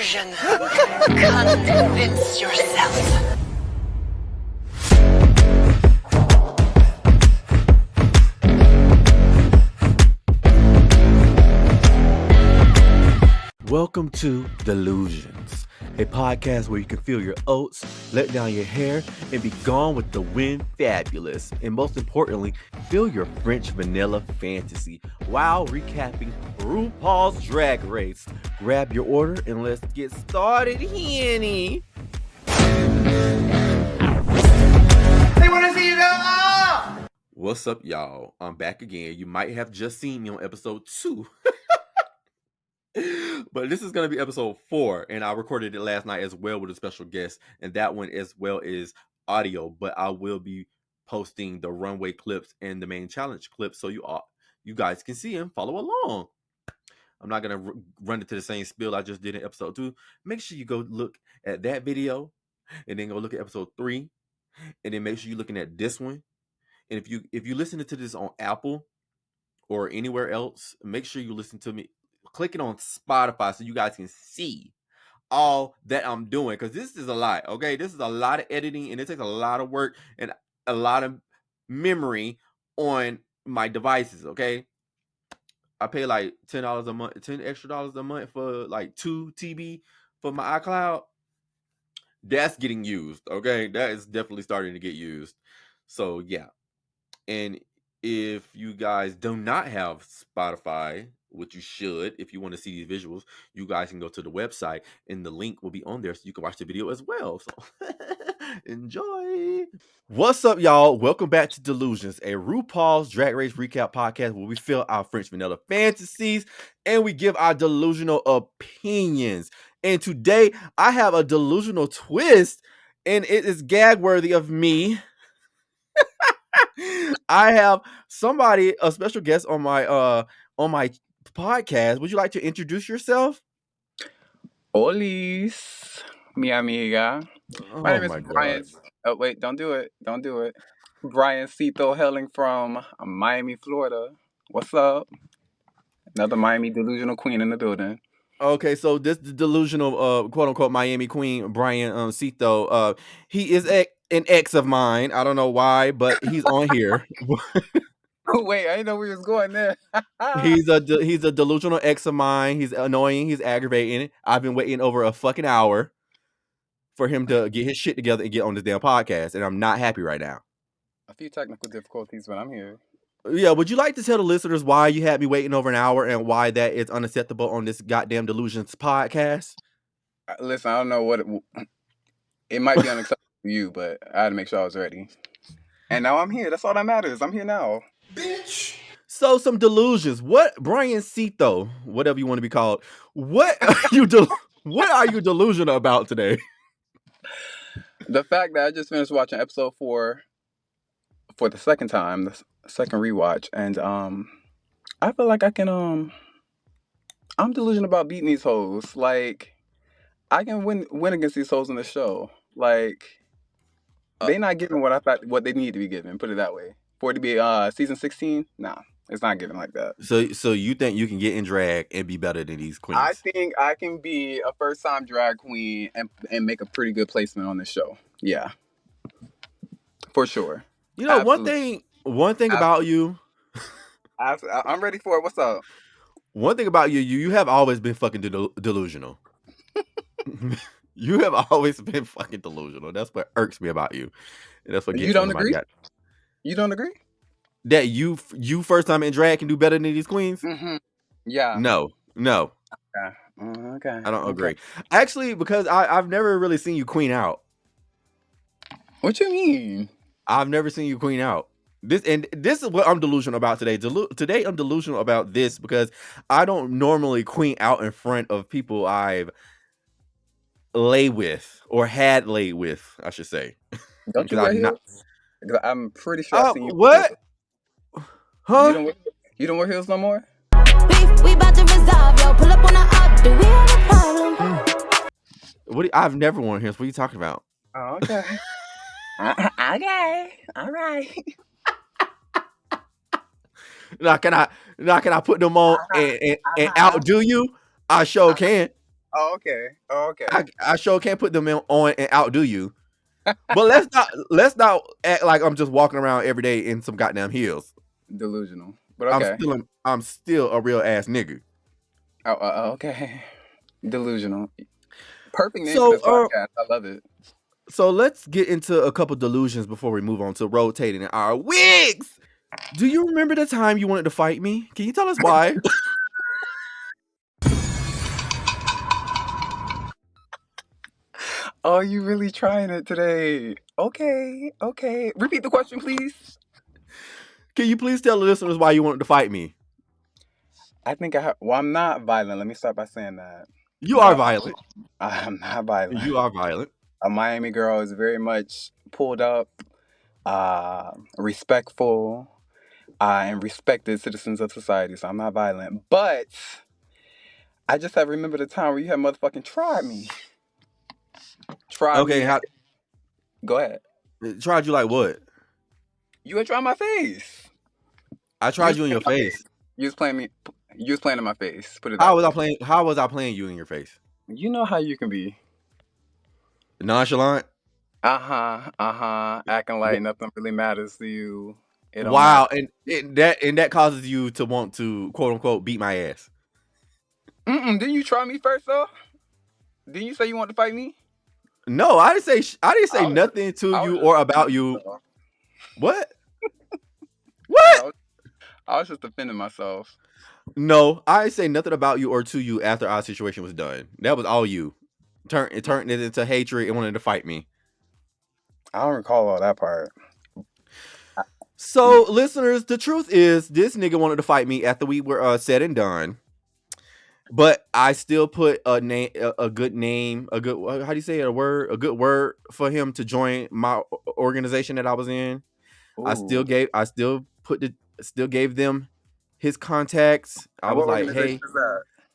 delusion. Convince yourself. Welcome to Delusions, a podcast where you can feel your oats, let down your hair, and be gone with the wind fabulous. And most importantly, feel your French vanilla fantasy while recapping RuPaul's Drag Race. Grab your order and let's get started, Henny. They want to see you go. What's up, y'all? I'm back again. You might have just seen me on episode 2. But this is going to be episode 4, and I recorded it last night as well with a special guest, and that one as well is audio, but I will be posting the runway clips and the main challenge clips so you guys can see and follow along. I'm not going to run into the same spiel I just did in episode 2. Make sure you go look at that video, and then go look at episode 3, and then make sure you're looking at this one. And if you listen to this on Apple or anywhere else, make sure you listen to me. Click it on Spotify so you guys can see all that I'm doing, because this is a lot. Okay, this is a lot of editing, and it takes a lot of work and a lot of memory on my devices. Okay, I pay like $10 a month, $10 extra a month for like 2 TB for my iCloud. That's getting used. Okay, that is definitely starting to get used. So yeah, and if you guys do not have Spotify, which you should, if you want to see these visuals, you guys can go to the website and the link will be on there so you can watch the video as well. So enjoy. What's up, y'all? Welcome back to Delusions, a RuPaul's Drag Race recap podcast where we fill our French vanilla fantasies and we give our delusional opinions. And today I have a delusional twist, and it is gag worthy of me. I have a special guest on my podcast. Would you like to introduce yourself? Olis, mi amiga. My name is Brian. God. Oh wait, don't do it. Brian Cito, hailing from Miami, Florida. What's up? Another Miami delusional queen in the building. Okay, so this the delusional quote unquote Miami queen, Brian Cito. He is an ex of mine. I don't know why, but he's on here. Wait, I didn't know we was going there. He's a delusional ex of mine. He's annoying. He's aggravating. I've been waiting over a fucking hour for him to get his shit together and get on this damn podcast, and I'm not happy right now. A few technical difficulties, but I'm here. Yeah, would you like to tell the listeners why you had me waiting over an hour and why that is unacceptable on this goddamn Delusions podcast? Listen, I don't know what it might be unacceptable for you, but I had to make sure I was ready. And now I'm here. That's all that matters. I'm here now. Bitch. So some delusions. What Brian Cito, whatever you want to be called, what are you delusional about today? The fact that I just finished watching episode 4 for the second time, the second rewatch, and I feel like I can I'm delusional about beating these hoes. Like, I can win against these hoes in the show. Like, they not giving what I thought what they need to be given. Put it that way. For it to be season 16, nah, it's not given like that. So you think you can get in drag and be better than these queens? I think I can be a first time drag queen and make a pretty good placement on this show. Yeah, for sure. You know, Absolutely. one thing about you. I'm ready for it. What's up? One thing about you have always been fucking delusional. You have always been fucking delusional. That's what irks me about you. And that's what gets You don't on my agree? gut. You don't agree? That you first time in drag can do better than these queens? Mm-hmm. Yeah. No. Okay. I don't agree. Actually, because I've never really seen you queen out. What you mean? I've never seen you queen out. This is what I'm delusional about today. Today I'm delusional about this because I don't normally queen out in front of people I've lay with or had laid with, I should say. Don't you wear heels? I'm pretty sure I've seen you. What? Huh? You don't wear heels no more? We about to resolve, yo. Pull up on the up. Do we have a problem? I've never worn heels. What are you talking about? Oh, okay. Okay. All right. Now can I put them on and outdo you? I sure can. Oh, okay. Oh, okay. I sure can't put them on and outdo you. But let's not act like I'm just walking around every day in some goddamn heels. Delusional. But okay. I'm still a real ass nigga. Okay. Delusional. Perfect name for So this podcast. I love it. so let's get into a couple delusions before we move on to rotating our wigs. Do you remember the time you wanted to fight me? Can you tell us why? Oh, you really trying it today? Okay. Repeat the question, please. Can you please tell the listeners why you wanted to fight me? I think well, I'm not violent. Let me start by saying that. You are violent. I'm not violent. You are violent. A Miami girl is very much pulled up, respectful, and respected citizens of society. So I'm not violent. But I just have remembered the time where you had motherfucking tried me. Okay, Go ahead. tried you like what? You had tried my face. I tried you in your face. You was playing me. You was playing in my face. Put it. How was I playing you in your face? You know how you can be. Nonchalant. Acting like nothing really matters to you. Wow, and that causes you to want to quote unquote beat my ass. Didn't you try me first though? Didn't you say you want to fight me? No, I didn't say nothing to you or about you. What? What? I was just defending myself. No, I didn't say nothing about you or to you after our situation was done. That was all you. It turned it into hatred and wanted to fight me. I don't recall all that part. So, listeners, the truth is, this nigga wanted to fight me after we were said and done. But I still put a good word for him to join my organization that I was in. Ooh. I still gave them his contacts. I was like, hey,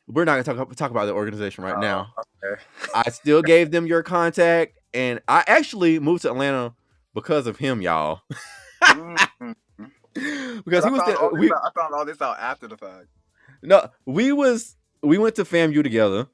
we're not gonna talk about the organization right now. Okay. I still gave them your contact, and I actually moved to Atlanta because of him, y'all. Because I found all this out after the fact. No, we went to FAMU together,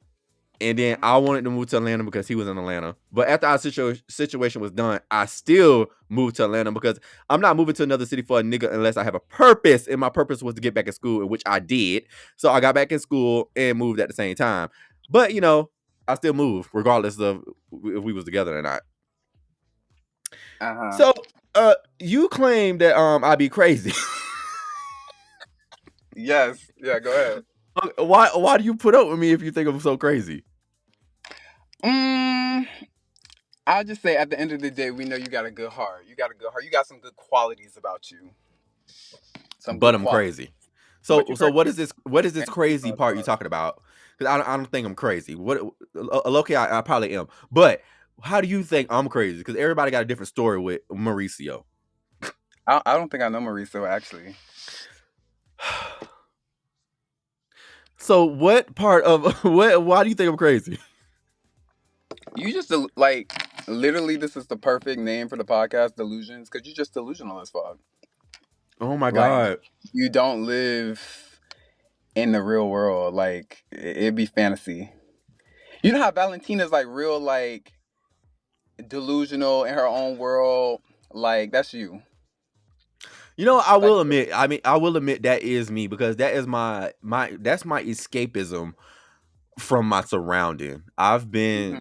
and then I wanted to move to Atlanta because he was in Atlanta. But after our situation was done, I still moved to Atlanta because I'm not moving to another city for a nigga unless I have a purpose, and my purpose was to get back in school, which I did. So I got back in school and moved at the same time. But, you know, I still moved regardless of if we was together or not. So, you claim that I'd be crazy. Yes. Yeah, go ahead. Why do you put up with me if you think I'm so crazy? I'll just say at the end of the day, we know you got a good heart. You got some good qualities about you. But I'm crazy. So what is this crazy part you're talking about? Because I don't think I'm crazy. Low-key, I probably am. But how do you think I'm crazy? Because everybody got a different story with Mauricio. I don't think I know Mauricio, actually. So what part of why do you think I'm crazy? You just like literally this is the perfect name for the podcast, Delusions, because you're just delusional as fuck. Oh my God. You don't live in the real world. Like it'd be fantasy. You know how Valentina's like real like delusional in her own world? Like that's you. You know, I will admit that is me because that is that's my escapism from my surrounding. I've been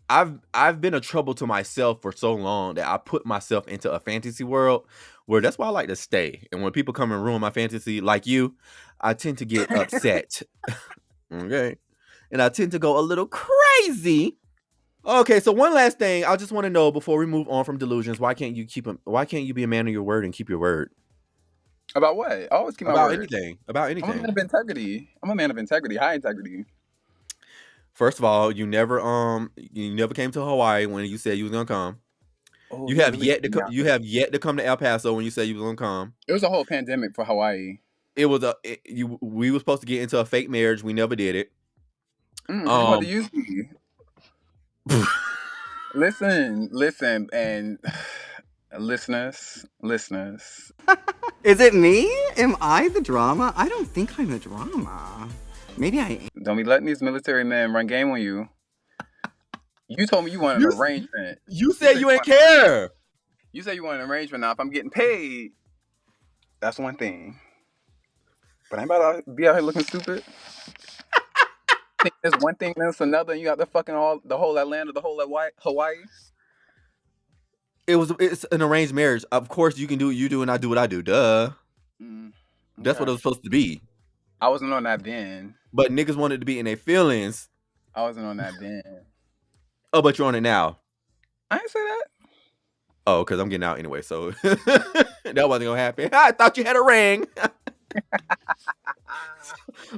a trouble to myself for so long that I put myself into a fantasy world where that's why I like to stay. And when people come and ruin my fantasy like you, I tend to get upset. Okay. And I tend to go a little crazy. Okay, so one last thing, I just want to know before we move on from delusions, why can't you be a man of your word and keep your word? About what? I always keep my word. About anything. I'm a man of integrity. High integrity. First of all, you never came to Hawaii when you said you was gonna come. Oh, you have yet to come to El Paso when you said you was gonna come. It was a whole pandemic for Hawaii. It was we were supposed to get into a fake marriage. We never did it. What do you see? Listen, and listeners. Is it me? Am I the drama? I don't think I'm the drama. Maybe I am. Don't be letting these military men run game on you. You told me you want an You, arrangement. you said you ain't care. You said you want an arrangement. Now, if I'm getting paid, that's one thing. But I'm about to be out here looking stupid. Think there's one thing, then it's another, and you got the whole Atlanta, the whole Hawaii. It's an arranged marriage. Of course, you can do what you do, and I do what I do. Duh. That's what it Okay. was supposed to be. I wasn't on that then. But niggas wanted to be in their feelings. I wasn't on that then. Oh, but you're on it now. I didn't say that. Oh, because I'm getting out anyway, so that wasn't gonna happen. I thought you had a ring.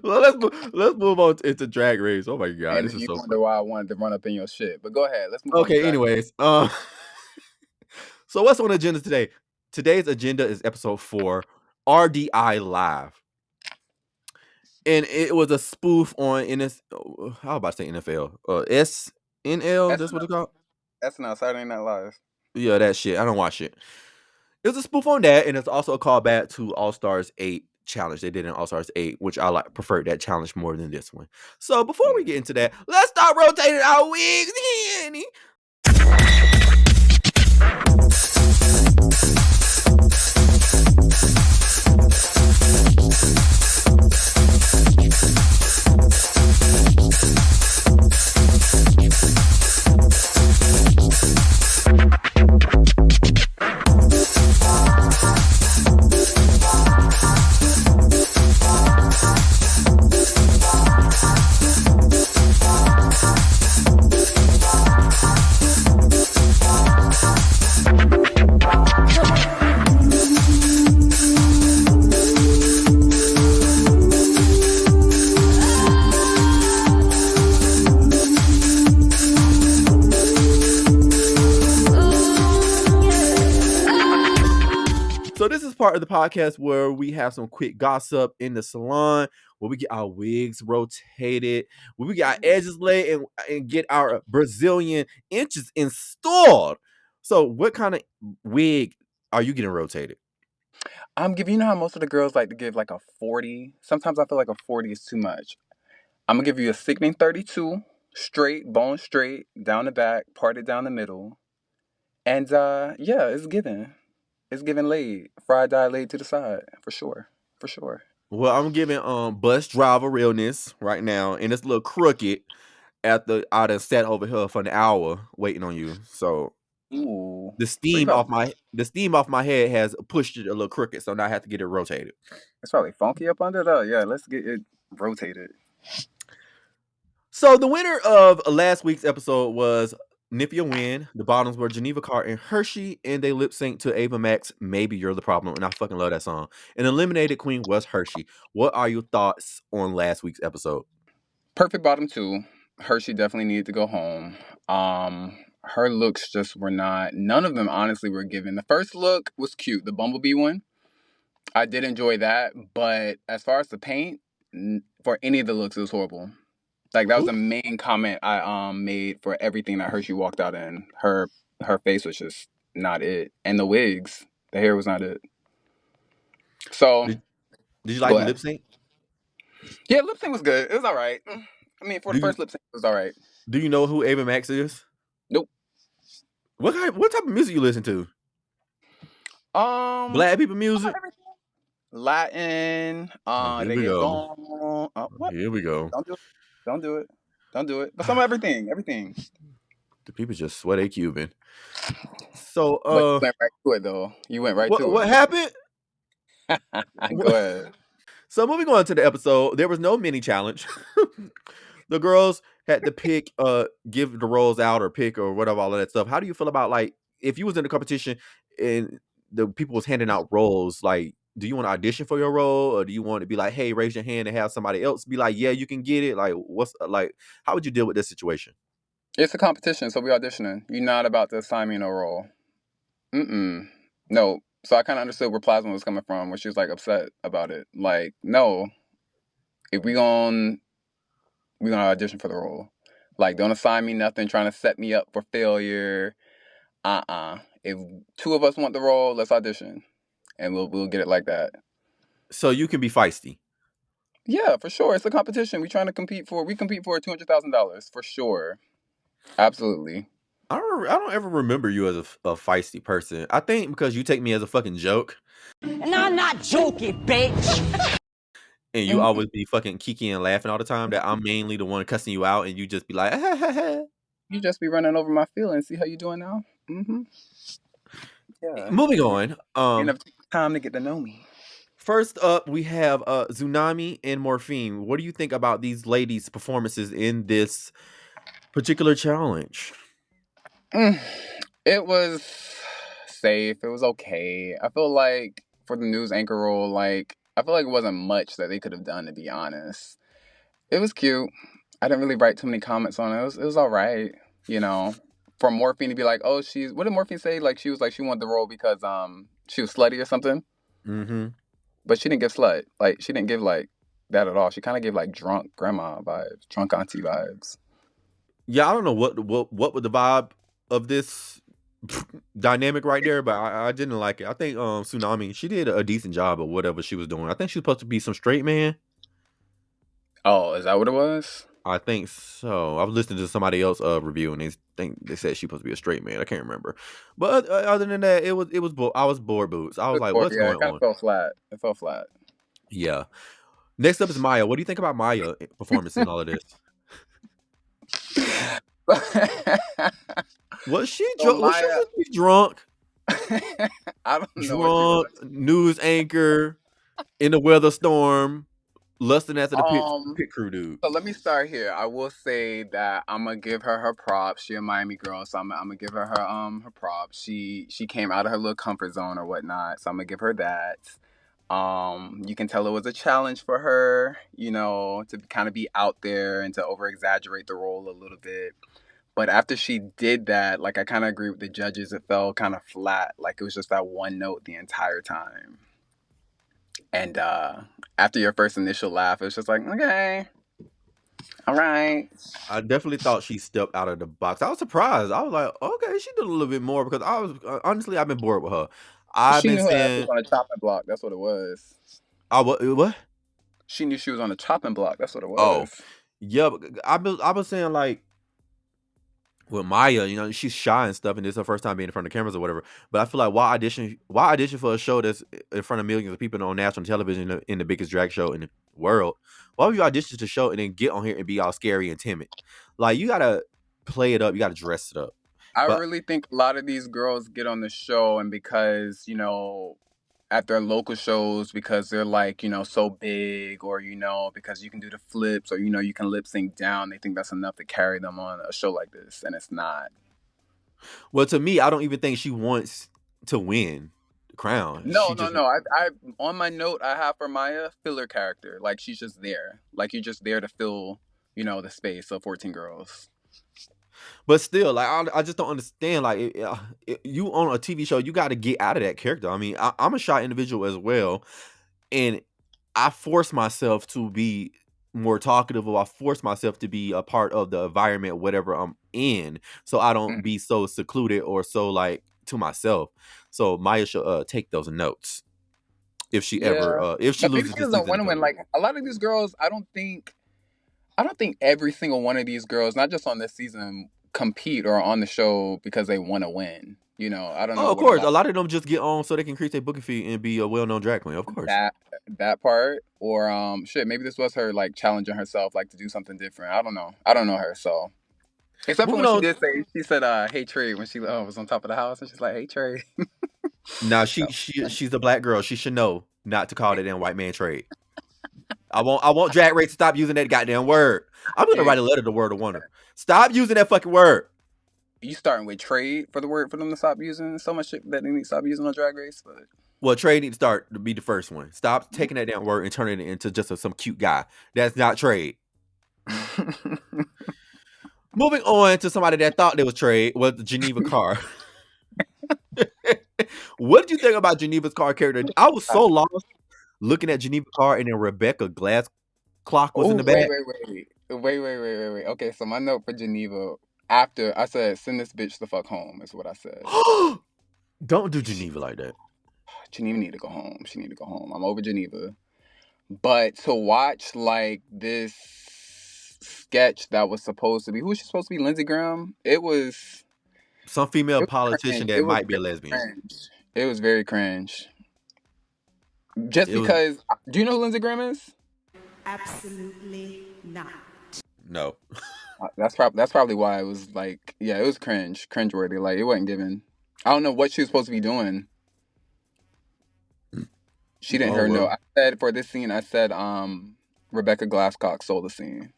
Well, let's move on into Drag Race. Oh my god, And this is you so wonder fun. why I wanted to run up in your shit. But go ahead. Let's move on. Okay, anyways, so what's on the agenda today? Today's agenda is episode 4, RDI Live. And it was a spoof on how about to say NFL? SNL, that's what it's called? SNL, Saturday Night Live. Yeah, that shit. I don't watch it. It was a spoof on that, and it's also a callback to All Stars 8 challenge they did in All Stars 8, which I preferred that challenge more than this one. So before we get into that, let's start rotating our wigs, Henny. So this is part of the podcast where we have some quick gossip in the salon, where we get our wigs rotated, where we get our edges laid, and get our Brazilian inches installed. So what kind of wig are you getting rotated? I'm giving, you know how most of the girls like to give like a 40? Sometimes I feel like a 40 is too much. I'm going to give you a sickening 32, straight, bone straight, down the back, parted down the middle. And yeah, it's given. It's given laid. Fried dye laid to the side, for sure. For sure. Well, I'm giving bus driver realness right now, and it's a little crooked after I done sat over here for an hour waiting on you. So Ooh. the steam off my head has pushed it a little crooked, so now I have to get it rotated. It's probably funky up under there. Yeah, let's get it rotated. So the winner of last week's episode was Nifia Wynn. The bottoms were Geneva Carr and Hershey, and they lip synced to Ava Max, Maybe You're the Problem, and I fucking love that song. An eliminated queen was Hershey. What are your thoughts on last week's episode? Perfect bottom 2. Hershey definitely needed to go home. Her looks just were not, none of them honestly were given. The first look was cute, the bumblebee one. I did enjoy that, but as far as the paint, for any of the looks, it was horrible. Like, that was the main comment I made for everything that Hershey walked out in. Her face was just not it. And the wigs, the hair was not it. So Did you like the lip sync? Yeah, lip sync was good. It was all right. I mean, for the first lip sync, it was all right. Do you know who Ava Max is? Nope. What type of music you listen to? Black people music? Latin. Here we go. What? Here we go. Don't do it. But some of everything. The people just sweat a Cuban. So But you went right to it though. You went right to it. What happened? Go ahead. So moving on to the episode, there was no mini challenge. The girls had to pick, give the roles out or pick or whatever, all of that stuff. How do you feel about, like, if you was in a competition and the people was handing out roles, like, do you want to audition for your role, or do you want to be like, hey, raise your hand and have somebody else be like, yeah, you can get it? Like, how would you deal with this situation? It's a competition, so we auditioning. You're not about to assign me no role. No. So I kind of understood where Plasma was coming from, where she was like upset about it. Like, no, if we gonna audition for the role. Like, don't assign me nothing trying to set me up for failure. If 2 of us want the role, let's audition, and we'll get it like that. So you can be feisty. Yeah, for sure. It's a competition. We compete for $200,000 for sure. Absolutely. I don't ever remember you as a feisty person. I think because you take me as a fucking joke, And I'm not joking, bitch. and you always be fucking kiki and laughing all the time. That I'm mainly the one cussing you out, and you just be like, You just be running over my feelings. See how you doing now? Mm-hmm. Yeah. Moving on. You never take the time to get to know me. First up, we have Tsunami and Morphine. What do you think about these ladies' performances in this particular challenge? It was safe. It was okay. I feel like for the news anchor role, like I feel like it wasn't much that they could have done, to be honest. It was cute. I didn't really write too many comments on it. It was all right, you know. For Morphine to be like, oh, what did Morphine say? Like she wanted the role because she was slutty or something. Mm-hmm. But she didn't give slut. Like she didn't give like that at all. She kind of gave like drunk grandma vibes, drunk auntie vibes. Yeah, I don't know what was the vibe of this dynamic right there, but I didn't like it. I think Tsunami, she did a decent job of whatever she was doing. I think she's supposed to be some straight man. Oh, is that what it was? I think so. I was listening to somebody else review, and they said she's supposed to be a straight man. I can't remember, but other than that, I was bored boots. I was like, what's Yeah, going it kind on? of fell flat. It fell flat. Yeah. Next up is Maya. What do you think about Maya performance in all of this? Was she drunk? Was she supposed to be drunk? I don't know. Drunk, news anchor, in the weather storm, lusting after the pit crew dude. So let me start here. I will say that I'm gonna give her props. She a Miami girl, so I'm gonna give her her props. She came out of her little comfort zone or whatnot, so I'm gonna give her that. You can tell it was a challenge for her, you know, to kind of be out there and to over exaggerate the role a little bit. But after she did that, like I kind of agree with the judges, it fell kind of flat. Like it was just that one note the entire time. And after your first initial laugh, it was just like, okay, all right. I definitely thought she stepped out of the box. I was surprised. I was like, okay, she did a little bit more because I was honestly, I've been bored with her. I've She been knew her ass was saying, on a chopping block. That's what it was. what? She knew she was on a chopping block. That's what it was. Oh, yeah. But I was saying like, with Maya, you know, she's shy and stuff, and this is her first time being in front of cameras or whatever. But I feel like why audition for a show that's in front of millions of people on national television in the biggest drag show in the world? Why would you audition to the show and then get on here and be all scary and timid? Like you gotta play it up, you gotta dress it up. I really think a lot of these girls get on the show, and because, you know, at their local shows, because they're like, you know, so big, or, you know, because you can do the flips, or, you know, you can lip sync down, they think that's enough to carry them on a show like this, and it's not. Well, to me, I don't even think she wants to win the crown. No. I on my note I have for Maya, filler character. Like she's just there. Like you're just there to fill, you know, the space of 14 girls. But still, like I just don't understand. Like you on a TV show, you got to get out of that character. I mean, I'm a shy individual as well, and I force myself to be more talkative, or I force myself to be a part of the environment, whatever I'm in, so I don't be so secluded or so like to myself. So Maya should take those notes if she ever if she loses. Maybe she doesn't want to win. Like a lot of these girls, I don't think every single one of these girls, not just on this season, compete or on the show because they want to win. You know, I don't know. Oh, of course, a lot of them just get on so they can increase their booking fee and be a well-known drag queen. Of course, that part, or shit, maybe this was her like challenging herself, like to do something different. I don't know her, so. Except for when she did say, she said, "Hey Trey," when she was on top of the house, and she's like, "Hey Trey." Now she's a black girl. She should know not to call that damn white man trade. I want Drag Race to stop using that goddamn word. I'm gonna write a letter to Word of Wonder. Stop using that fucking word. You starting with trade for the word for them to stop using so much shit that they need to stop using on Drag Race, but. Well, trade need to start to be the first one. Stop taking that damn word and turning it into just some cute guy. That's not trade. Moving on to somebody that thought they was trade was Geneva Carr. What did you think about Geneva's Carr character? I was so lost looking at Geneva Carr, and then Rebecca Glass Clock was in the back. Wait. Okay, so my note for Geneva, after I said, "Send this bitch the fuck home," is what I said. Don't do Geneva like that. Geneva need to go home. She need to go home. I'm over Geneva. But to watch like this sketch that was supposed to be, who was she supposed to be? Lindsey Graham. Some female It was politician cringe. that It was might be a very lesbian. cringe. It was very cringe. Just It was because, do you know who Lindsey Graham is? Absolutely not. no. That's probably why it was like, yeah, it was cringeworthy. Like it wasn't given. I don't know what she was supposed to be doing. She didn't Oh hear no. well. I said for this scene, I said Rebecca Glasscock stole the scene.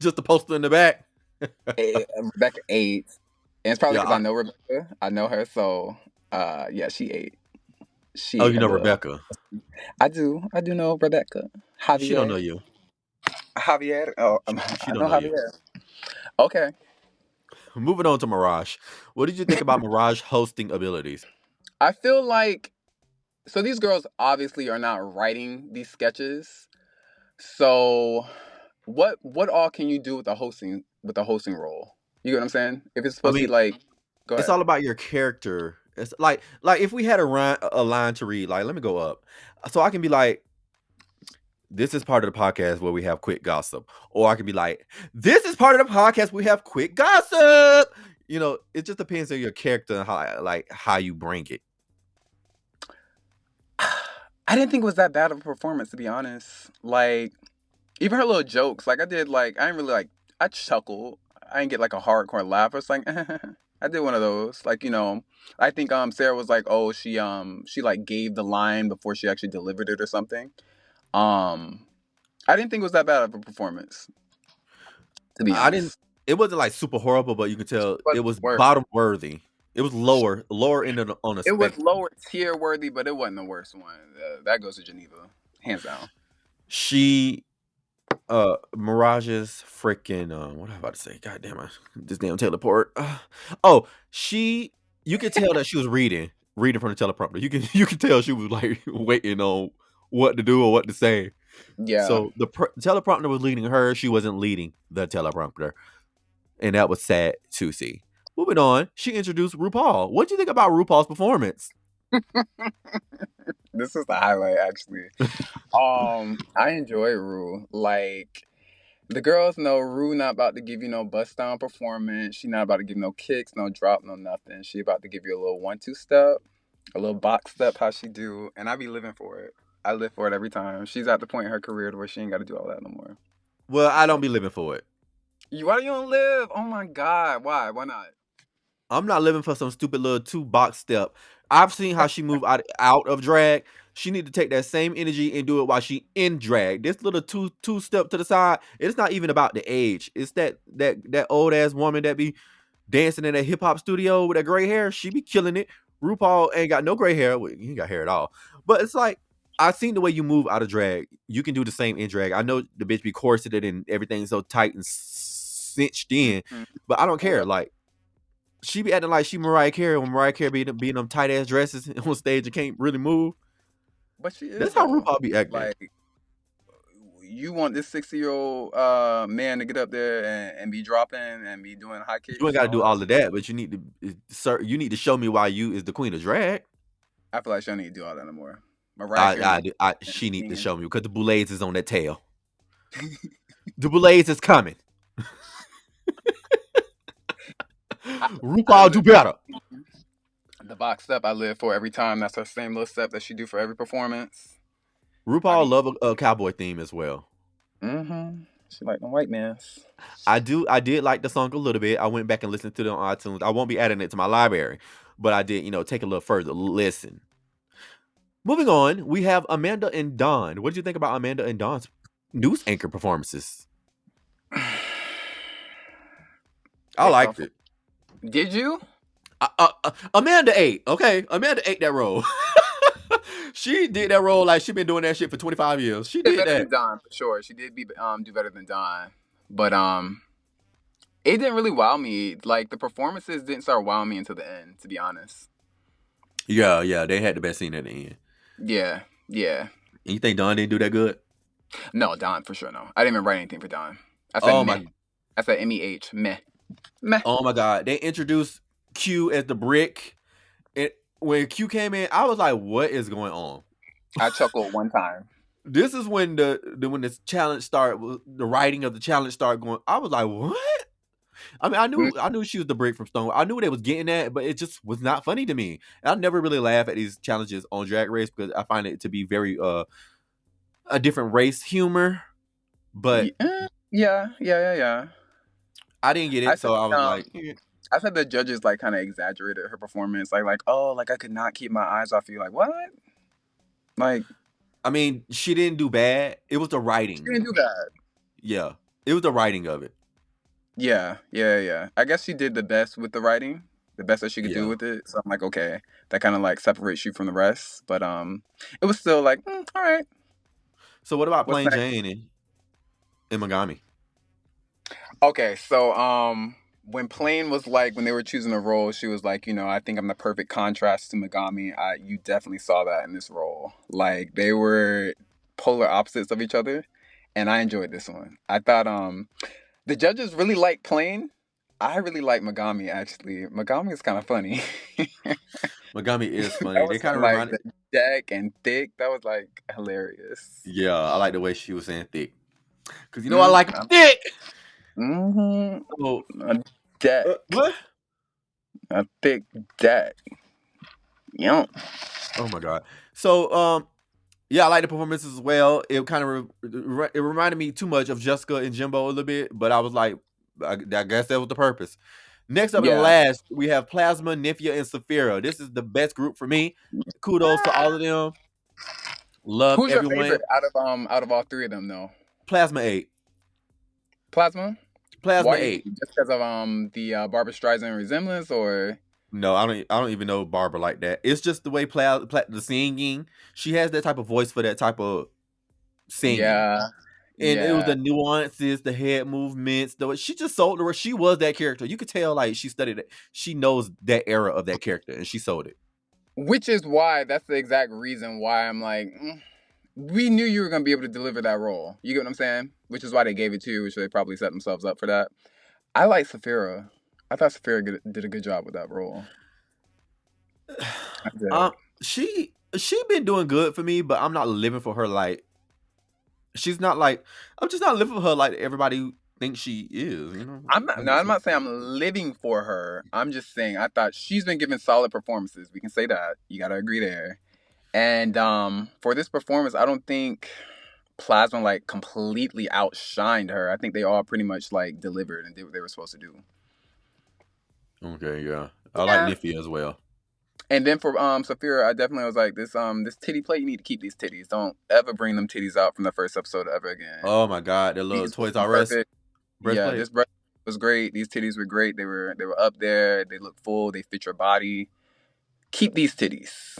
Just the poster in the back. Rebecca ate, and it's probably Yeah. because I know Rebecca. I know her, so yeah, she ate. She Oh, ate you a know little. Rebecca. I do know Rebecca. She don't know Javier. you. Javier. Oh, She I don't know know you. Javier. Okay. Moving on to Mirage. What did you think about Mirage hosting abilities? I feel like so these girls obviously are not writing these sketches. So what all can you do with the hosting role? You get what I'm saying? If it's I supposed to be mean, like, go it's ahead. all about your character. It's like if we had a line to read, like let me go up. So I can be like, this is part of the podcast where we have quick gossip. Or I can be like, this is part of the podcast we have quick gossip. You know, it just depends on your character and how you bring it. I didn't think it was that bad of a performance, to be honest. Like, even her little jokes, like I didn't really like, I chuckled. I didn't get like a hardcore laugh. I was like, I did one of those. Like, I think Sarah was like, oh, she like gave the line before she actually delivered it or something. I didn't think it was that bad of a performance, to be I didn't. honest. It wasn't like super horrible, but you could tell it was Worse. bottom worthy. It was lower end on a It was spectrum. lower tier worthy, but it wasn't the worst one. That goes to Geneva, hands down. She, Mirage's freaking, what am I about to say? God damn it, this damn teleport. You could tell that she was reading from the teleprompter. You can tell she was like waiting on what to do or what to say. Yeah. So the teleprompter was leading her. She wasn't leading the teleprompter, and that was sad to see. Moving on, she introduced RuPaul. What do you think about RuPaul's performance? This is the highlight, actually. I enjoy Ru. Like, the girls know Ru not about to give you no bust down performance. She not about to give no kicks, no drop, no nothing. She about to give you a little 1-2 step, a little box step, how she do, and I be living for it. I live for it every time. She's at the point in her career to where she ain't got to do all that no more. Well, I don't be living for it. Why do you don't live? Oh my God, why? Why not? I'm not living for some stupid little 2-box step. I've seen how she moved out of drag. She need to take that same energy and do it while she in drag. This little two step to the side, it's not even about the age. It's that old ass woman that be dancing in that hip hop studio with that gray hair. She be killing it. RuPaul ain't got no gray hair. Well, he ain't got hair at all. But it's like, I seen the way you move out of drag. You can do the same in drag. I know the bitch be corseted and everything's so tight and cinched in, but I don't care. Like, she be acting like she Mariah Carey when Mariah Carey be in them tight ass dresses on stage and can't really move. But she is. That's how though. RuPaul be acting. Like, you want this 60-year-old man to get up there and be dropping and be doing high kicks? You ain't got to do all of that, but you need to show me why you is the queen of drag. I feel like she don't need to do all that no more. Mariah Carey. She need to show me because the boulets is on that tail. The boulets is coming. RuPaul do better. The box step I live for every time. That's her same little step that she do for every performance. RuPaul love a cowboy theme as well. Mm-hmm. She like the white man's. I did like the song a little bit. I went back and listened to it on iTunes. I won't be adding it to my library, but I did, take a little further listen. Moving on, we have Amanda and Dawn. What did you think about Amanda and Dawn's news anchor performances? I liked it. Did you? Amanda ate. Okay, Amanda ate that role. She did that role like she been doing that shit for 25 years. She did better that. than Dawn for sure. She did do better than Dawn, but it didn't really wow me. Like, the performances didn't start wowing me until the end, to be honest. Yeah, they had the best scene at the end. Yeah. And you think Dawn didn't do that good? No, Dawn for sure. No, I didn't even write anything for Dawn. I said meh. I said MEH meh. Oh my God, they introduced Q as the brick, and when Q came in, I was like, "What is going on?" I chuckled one time. This is when when this challenge started, the writing of the challenge started going. I was like, what? I mean, I knew she was the break from Stone. I knew they was getting at, but it just was not funny to me. And I never really laugh at these challenges on Drag Race because I find it to be very a different race humor. But Yeah. I didn't get I it, said, so I was like, I said the judges like kind of exaggerated her performance, like oh, like I could not keep my eyes off you, like what? Like, I mean, she didn't do bad. It was the she writing. didn't do that. Yeah, it was the writing of it. Yeah. I guess she did the best with the writing, the best that she could do Yeah. with it. So I'm like, okay, that kind of like separates you from the rest. But it was still like, all right. So what about What's Plain next? Jane and Megami? Okay, so when Plain was like, when they were choosing a role, she was like, I think I'm the perfect contrast to Megami. You definitely saw that in this role. Like they were polar opposites of each other, and I enjoyed this one. I thought the judges really liked Plain. I really like Megami actually. Megami is kind of funny. Megami is That funny. They was kind of like reminded. the deck and thick. That was like hilarious. Yeah, I like the way she was saying thick. Cause I Mm, like 'em thick. mm-hmm. So, A deck, what? a thick deck. Yep. Oh my god. So yeah, I like the performances as well. It kind of it reminded me too much of Jessica and Jimbo a little bit, but I was like, I guess that was the purpose. Next up and Yeah. last, we have Plasma, Nifia, and Saphira. This is the best group for me. Kudos to all of them. Love Who's your everyone. favorite out of all three of them though? Plasma 8. Plasma? Plasma Why 8. just because of the Barbra Streisand resemblance, or No, I don't even know Barbara like that. It's just the way the singing. She has that type of voice for that type of singing. yeah, And it was yeah. the nuances, the head movements. She just sold her. She was that character. You could tell, like she studied it. She knows that era of that character, and she sold it. Which is why that's the exact reason why I'm like, we knew you were gonna be able to deliver that role. You get what I'm saying? Which is why they gave it to you, which they probably set themselves up for that. I like Saphira. I thought Saphira did a good job with that role. She been doing good for me, but I'm not living for her like. She's not like. I'm just not living for her like everybody thinks she is. You know. I'm not saying I'm living for her. I'm just saying I thought she's been giving solid performances. We can say that. You gotta agree there. And for this performance, I don't think Plasma like completely outshined her. I think they all pretty much like delivered and did what they were supposed to do. Okay, yeah. I like Nifia as well. And then for Saphira, I definitely was like, this titty plate, you need to keep these titties. Don't ever bring them titties out from the first episode ever again. Oh my god, the little Toys R Us. Yeah, this breast was great. These titties were great. They were up there. They look full. They fit your body. Keep these titties.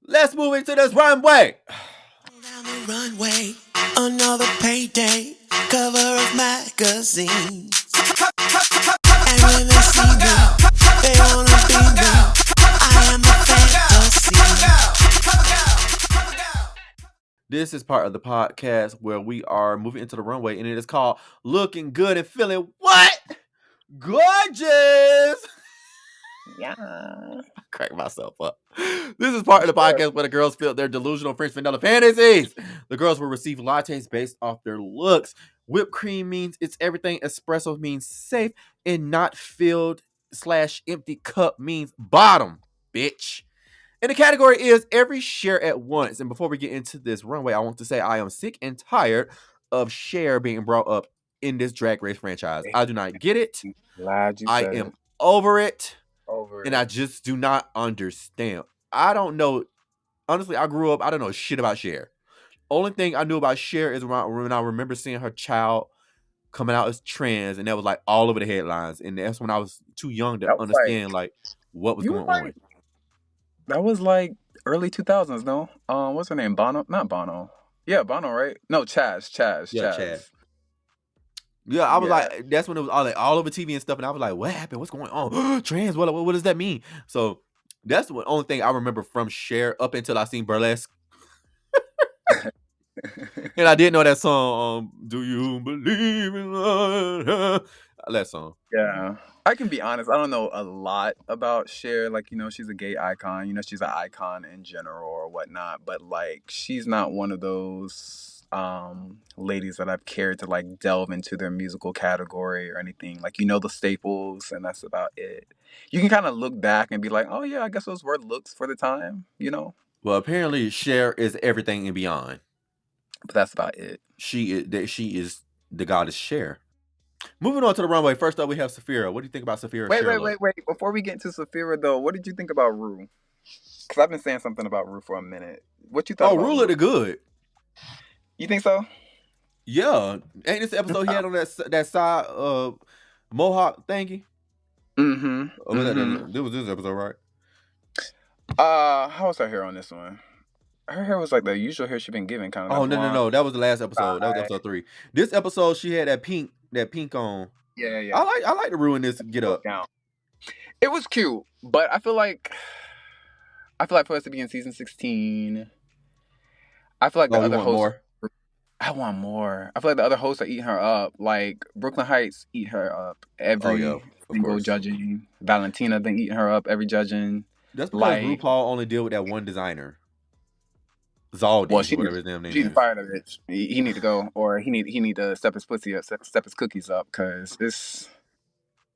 Let's move into this runway. Down the runway, another payday, cover of magazines. And when they see me, they wanna be me. I am a fantasy. This is part of the podcast where we are moving into the runway, and it is called Looking Good and Feeling What? Gorgeous! Yeah. I crack myself up. This is part of the podcast where the girls feel their delusional French vanilla fantasies. The girls will receive lattes based off their looks. Whipped cream means it's everything. Espresso means safe, and not filled / empty cup means bottom, bitch. And the category is every share at once. And before we get into this runway, I want to say I am sick and tired of Cher being brought up in this Drag Race franchise. I do not get it. Glad you I said am it. over it. Over And it. I just do not understand. I don't know. Honestly, I grew up, I don't know shit about Cher. Only thing I knew about Cher is when I remember seeing her child coming out as trans, and that was like all over the headlines. And that's when I was too young to understand like what was going on. That was like early 2000s, no? What's her name? Bono? Not Bono. Yeah, Bono, right? No, Chaz. Yeah, Chaz. Yeah, I was like, that's when it was all over TV and stuff, and I was like, what happened? What's going on? Trans, what does that mean? So that's the only thing I remember from Cher up until I seen Burlesque. And I didn't know that song, Do You Believe in Love? That song. Yeah. I can be honest. I don't know a lot about Cher. Like, she's a gay icon. She's an icon in general or whatnot. But like, she's not one of those ladies that I've cared to like delve into their musical category or anything. Like, the staples, and that's about it. You can kind of look back and be like, oh yeah, I guess those were looks for the time. Well, apparently Cher is everything and beyond. But that's about it. She is the goddess Cher. Moving on to the runway. First up, we have Saphira. What do you think about Saphira? Wait. Before we get into Saphira, though, what did you think about Ru? Because I've been saying something about Ru for a minute. What you thought about Ru looked good. You think so? Yeah. Ain't this the episode he had on that side mohawk thingy? Mm-hmm. This was this episode, right? How was her hair on this one? Her hair was like the usual hair she's been given, kind of. Oh, no. That was the last episode. That was episode 3. This episode, she had that pink on. Yeah. I like to ruin this get up. It was cute, but I feel like for us to be in season 16, I feel like the other hosts. More. I want more. I feel like the other hosts are eating her up. Like Brooklyn Heights eat her up every single judging. Valentina been eating her up every judging. That's because RuPaul only deal with that one designer. Zaldi, whatever his damn name is. She's fired of it. He need to go, or he need to step his pussy up, step his cookies up, because it's.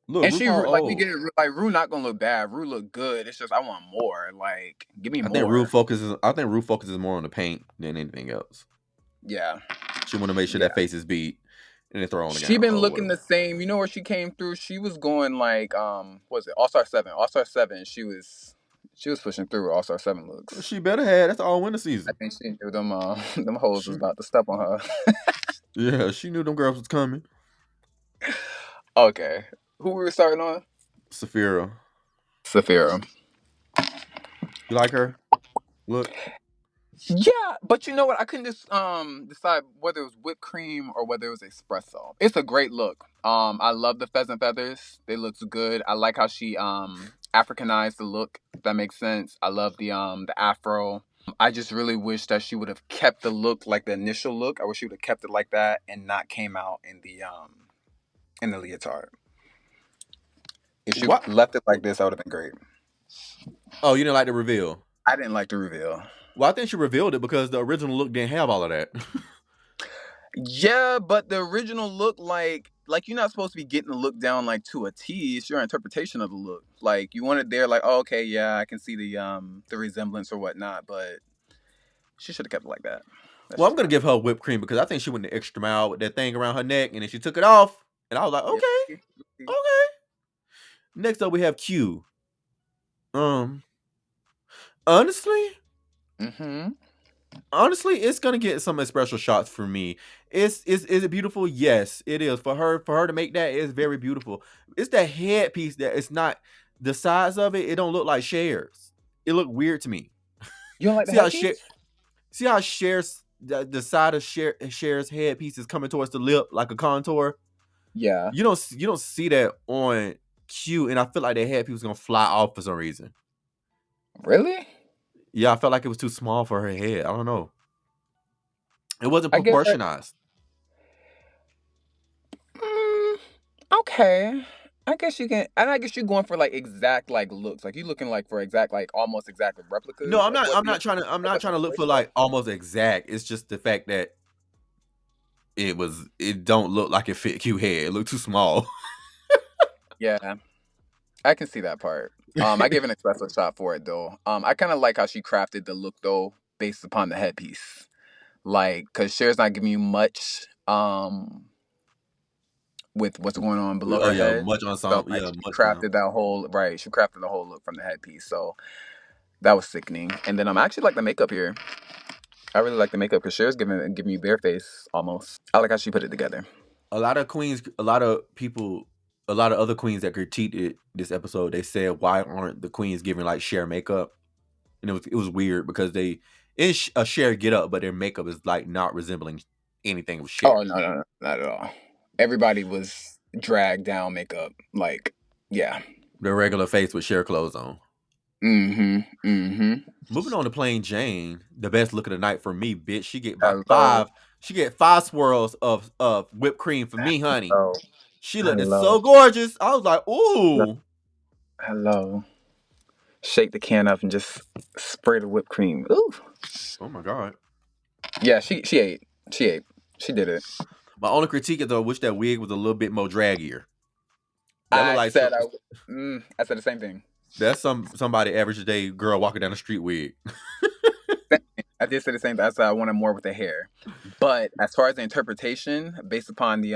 Look, and RuPaul, she like we get it. Like Ru not gonna look bad. Ru look good. It's just I want more. Like give me more. I think Ru focuses more on the paint than anything else. Yeah. She want to make sure that face is beat and then throw on the She been looking the same. You know where she came through? She was going like what was it? All-Star 7. All-Star 7. She was pushing through All-Star 7 looks. She better have. That's all winter season. I think she knew them hoes was about to step on her. Yeah, she knew them girls was coming. Okay. Who we were starting on? Saphira. You like her? Look. Yeah, but you know what? I couldn't just decide whether it was whipped cream or whether it was espresso. It's a great look. I love the pheasant feathers. They look good. I like how she Africanized the look, if that makes sense. I love the afro. I just really wish that she would have kept the look like the initial look. I wish she would have kept it like that and not came out in the leotard. If she left it like this, that would have been great. Oh, you didn't like the reveal? I didn't like the reveal. Well, I think she revealed it because the original look didn't have all of that. Yeah, but the original look, like you're not supposed to be getting the look down like to a T. It's your interpretation of the look. Like you want it there, like, oh, okay, yeah, I can see the resemblance or whatnot, but she should have kept it like that. Well, I'm gonna give her whipped cream because I think she went the extra mile with that thing around her neck, and then she took it off, and I was like, okay. Next up, we have Q. Honestly. Mm-hmm. Honestly, it's gonna get some special shots for me. Is it beautiful? Yes, it is. For her to make that is very beautiful. It's that headpiece that it's not the size of it. It don't look like Cher's. It looked weird to me. You don't like the headpiece? See how Cher's the side of Cher's headpiece is coming towards the lip like a contour. Yeah. You don't see that on Q, and I feel like that headpiece was gonna fly off for some reason. Really? Yeah, I felt like it was too small for her head. I don't know. It wasn't proportionized. Okay. I guess you can, and I guess you're going for like exact like looks. Like you looking like for exact like almost exact replicas. No, I'm not trying to look for like almost exact. It's just the fact that it don't look like it fit Q head. It looked too small. Yeah. I can see that part. I gave an espresso shot for it though. I kind of like how she crafted the look though, based upon the headpiece. Like, cause Cher's not giving you much, with what's going on below her head. Much ensemble. So, she crafted that whole She crafted the whole look from the headpiece. So that was sickening. And then I actually like the makeup here. I really like the makeup because Cher's giving you bare face almost. I like how she put it together. A lot of other queens that critiqued this episode, they said, why aren't the queens giving like Cher makeup? And it was weird because they in a Cher get up, but their makeup is like not resembling anything of Cher. Oh no, not at all. Everybody was dragged down makeup, like yeah. Their regular face with Cher clothes on. Mm-hmm. Moving on to Plain Jane, the best look of the night for me, bitch. She get about 5. She get 5 swirls of whipped cream for me, honey. She looked so gorgeous. I was like, ooh. Hello. Shake the can up and just spray the whipped cream. Ooh. Oh my God. Yeah, she ate. She ate. She did it. My only critique is though, I wish that wig was a little bit more draggier. That look I like said the same thing. that's somebody average day girl walking down the street wig. I did say the same thing. I said I wanted more with the hair. But as far as the interpretation, based upon the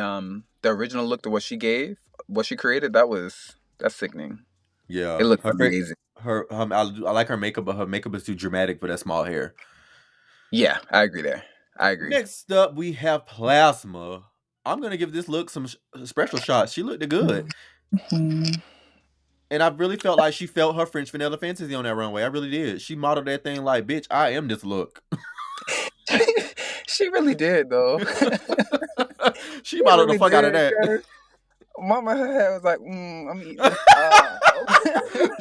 original look to what she gave, what she created, that's sickening. Yeah, It looked amazing. I like her makeup, but her makeup is too dramatic for that small hair. Yeah, I agree there. I agree. Next up, we have Plasma. I'm gonna give this look some special shots. She looked good, and I really felt like she felt her French vanilla fantasy on that runway. I really did. She modeled that thing like, bitch, I am this look. She really did, though. She modeled the fuck out of that. Mama, her head was like, I'm eating.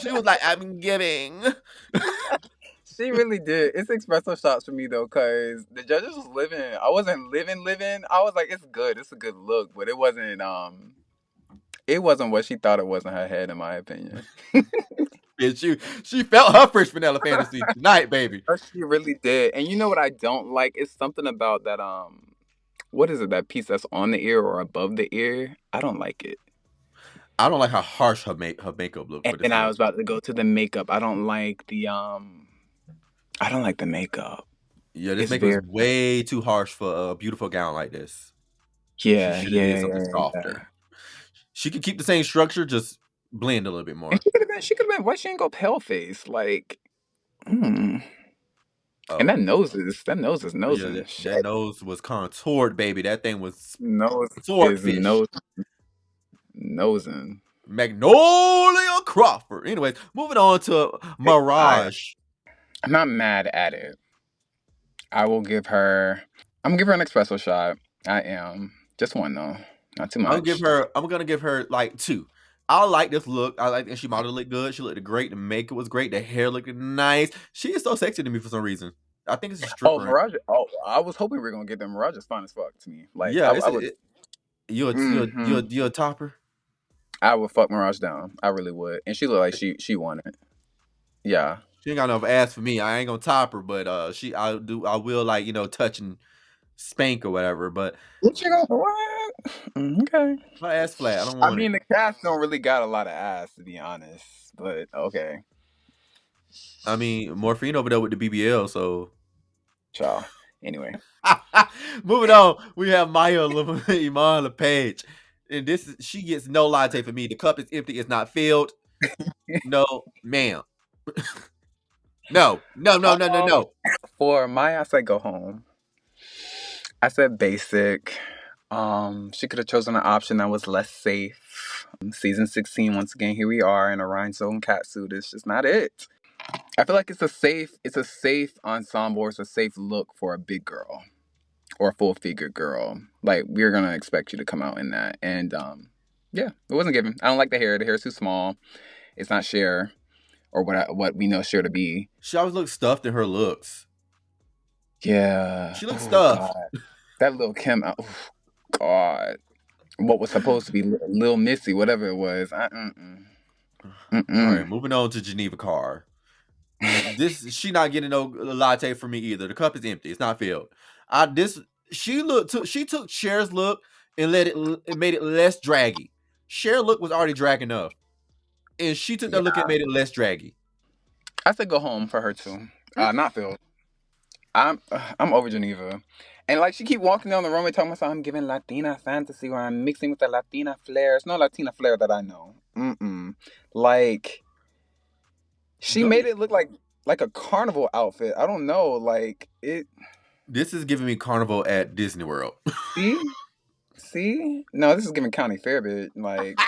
She was like, I'm giving. She really did. It's espresso shots for me though, cause the judges was living. I wasn't living. I was like, it's good. It's a good look, but it wasn't. It wasn't what she thought it was in her head, in my opinion. And she felt her French vanilla fantasy tonight, baby. She really did. And you know what I don't like? It's something about that. What is it? That piece that's on the ear or above the ear? I don't like it. I don't like how harsh her makeup looked. And I was about to go to the makeup. I don't like the I don't like the makeup. Yeah, this makeup is way too harsh for a beautiful gown like this. Yeah, something softer. She could keep the same structure, just blend a little bit more. And she could have been. Why she ain't go pale face? Like, And that nose is nosing. Yeah, that nose was contoured, baby. That thing was swordfish. Nosing. Magnolia Crawford. Anyways, moving on to Mirage. I'm not mad at it. I'm gonna give her an espresso shot. I am. Just one though. Not too much. I'm gonna give her like 2. I like this look. I like that she modeled it good. She looked great. The makeup was great. The hair looked nice. She is so sexy to me for some reason. I think it's a stripper. Oh, Mirage. Oh, I was hoping we were gonna get them. Mirage is fine as fuck to me. Like, yeah, you're a topper. I would fuck Mirage down. I really would. And she looked like she wanted. Yeah. She ain't got enough ass for me. I ain't gonna top her, but I will like, touch and spank or whatever. But what you gonna what? Okay. My ass flat. I don't want it. I mean, the cast don't really got a lot of ass, to be honest. But okay. I mean, Morphine over there with the BBL, so. Ciao. Anyway. Moving on, we have Maya Iman LePage. And she gets no latte for me. The cup is empty. It's not filled. No, ma'am. No. For Maya, I said go home. I said basic. She could have chosen an option that was less safe. Season 16, once again, here we are in a rhinestone catsuit. It's just not it. I feel like it's a safe ensemble, or it's a safe look for a big girl or a full figure girl. Like, we're gonna expect you to come out in that. And yeah, it wasn't given. I don't like the hair. The hair is too small. It's not Cher, or what we know Cher to be. She always looks stuffed in her looks. Yeah. She looks stuffed. God. That little Kim, oh God. What was supposed to be Lil Missy, whatever it was. All right, moving on to Geneva Carr. She not getting no latte from me either. The cup is empty. It's not filled. She took Cher's look and made it less draggy. Cher's look was already drag enough, and she took that look and made it less draggy. I said go home for her too. Not filled. I'm over Geneva. And like, she keep walking down the runway talking about, I'm giving Latina fantasy, or I'm mixing with the Latina flair. It's no Latina flair that I know. Like, she made it look like a carnival outfit. I don't know. Like, it. This is giving me carnival at Disney World. See? No, this is giving county fair, bitch. Like,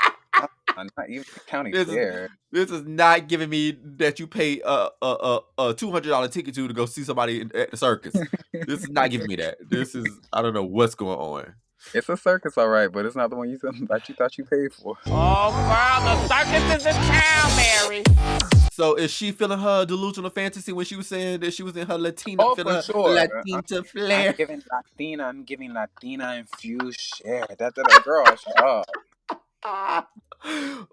not even county fair. This is not giving me that you pay a $200 ticket to go see somebody at the circus. This is not giving me that. This is, I don't know what's going on. It's a circus, all right, but it's not the one you thought you paid for. Oh, girl, the circus is in town, Mary. So is she feeling her delusional fantasy when she was saying that she was in her Latina, for sure. Latina flair? I'm giving Latina infused share. That girl, shut up.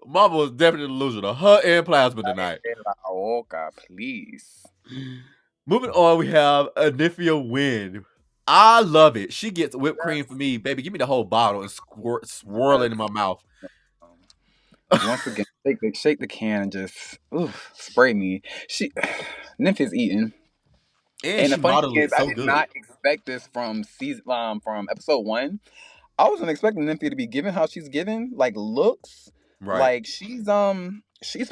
Mama was definitely delusional. Her and Plasma tonight. Oh God, please. Moving on, we have Anifia Wynn. I love it. She gets whipped cream for me, baby. Give me the whole bottle and swirl it in my mouth. Once again, shake the can and just spray me. Nymph is eating. And And the she funny thing modeled is, it I so did good. not expect this from from episode 1. I wasn't expecting Nymphy to be given how she's given, like looks. Right. Like she's